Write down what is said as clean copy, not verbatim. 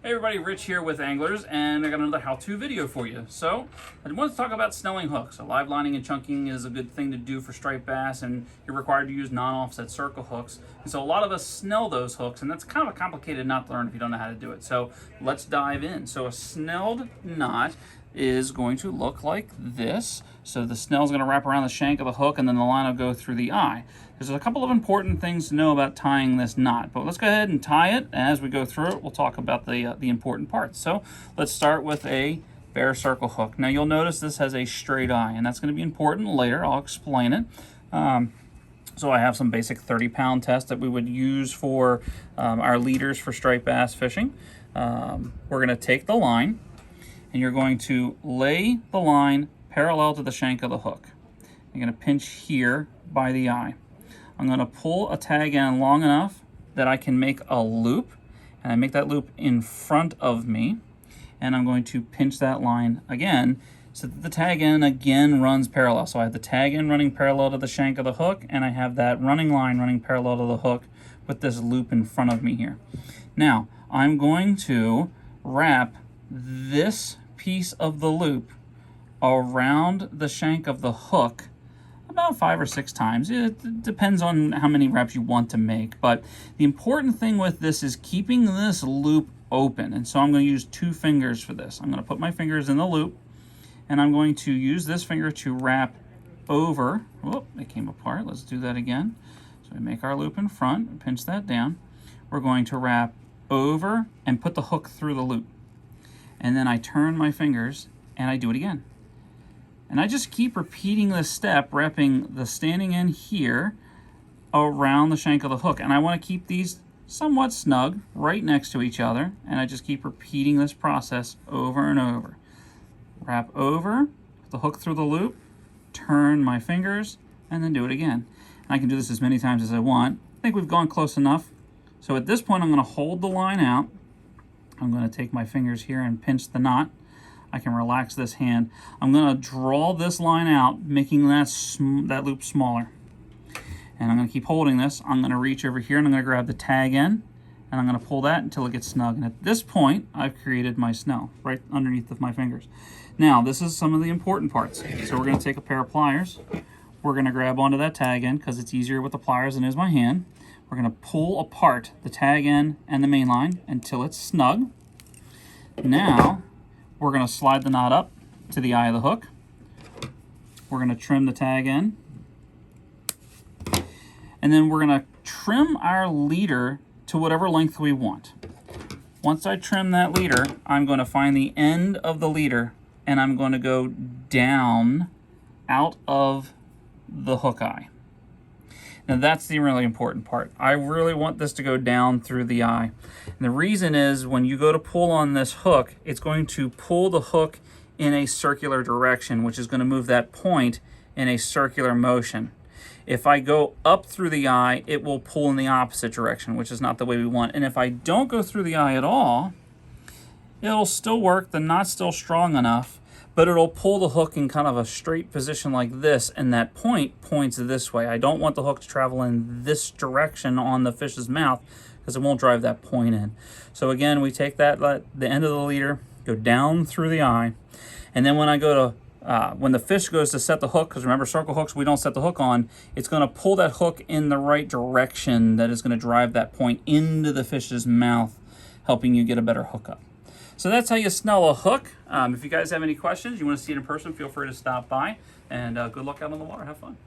Hey everybody, Rich here with Anglers, and I got another how-to video for you. So, I want to talk about snelling hooks. So live lining and chunking is a good thing to do for striped bass, and you're required to use non-offset circle hooks. And so a lot of us snell those hooks, and that's kind of a complicated knot to learn if you don't know how to do it. So let's dive in. So a snelled knot is going to look like this. So the snell is going to wrap around the shank of the hook, and then the line will go through the eye. There's a couple of important things to know about tying this knot, but let's go ahead and tie it. As we go through it, we'll talk about the important parts. So let's start with a bare circle hook. Now you'll notice this has a straight eye, and that's going to be important later. I'll explain it. So I have some basic 30-pound tests that we would use for our leaders for striped bass fishing. We're going to take the line, and you're going to lay the line parallel to the shank of the hook. You're going to pinch here by the eye. I'm going to pull a tag end long enough that I can make a loop, and I make that loop in front of me, and I'm going to pinch that line again so that the tag end again runs parallel. So I have the tag end running parallel to the shank of the hook, and I have that running line running parallel to the hook with this loop in front of me here. Now, I'm going to wrap this piece of the loop around the shank of the hook about 5 or 6 times. It depends on how many reps you want to make, but the important thing with this is keeping this loop open. And so I'm going to use 2 fingers for this. I'm going to put my fingers in the loop, and I'm going to use this finger to wrap over. Whoop, it came apart. Let's do that again. So we make our loop in front and pinch that down. We're going to wrap over and put the hook through the loop. And then I turn my fingers and I do it again. And I just keep repeating this step, wrapping the standing end here around the shank of the hook. And I want to keep these somewhat snug right next to each other. And I just keep repeating this process over and over. Wrap over, put the hook through the loop, turn my fingers, and then do it again. And I can do this as many times as I want. I think we've gone close enough. So at this point, I'm going to hold the line out. I'm going to take my fingers here and pinch the knot. I can relax this hand. I'm going to draw this line out, making that loop smaller. And I'm going to keep holding this. I'm going to reach over here and I'm going to grab the tag end, and I'm going to pull that until it gets snug. And at this point, I've created my snell right underneath of my fingers. Now, this is some of the important parts. So we're going to take a pair of pliers. We're going to grab onto that tag end because it's easier with the pliers than it is my hand. We're going to pull apart the tag end and the main line until it's snug. Now, we're going to slide the knot up to the eye of the hook. We're going to trim the tag end. And then we're going to trim our leader to whatever length we want. Once I trim that leader, I'm going to find the end of the leader, and I'm going to go down out of the hook eye. Now that's the really important part. I really want this to go down through the eye. And the reason is when you go to pull on this hook, it's going to pull the hook in a circular direction, which is going to move that point in a circular motion. If I go up through the eye, it will pull in the opposite direction, which is not the way we want. And if I don't go through the eye at all, it'll still work. The knot's still strong enough, but it'll pull the hook in kind of a straight position like this, and that point points this way. I don't want the hook to travel in this direction on the fish's mouth because it won't drive that point in. So again, we take that, the end of the leader, go down through the eye, and then when I go to, when the fish goes to set the hook, because remember circle hooks we don't set the hook on, it's going to pull that hook in the right direction that is going to drive that point into the fish's mouth, helping you get a better hookup. So that's how you snell a hook. If you guys have any questions, you want to see it in person, feel free to stop by. And good luck out on the water. Have fun.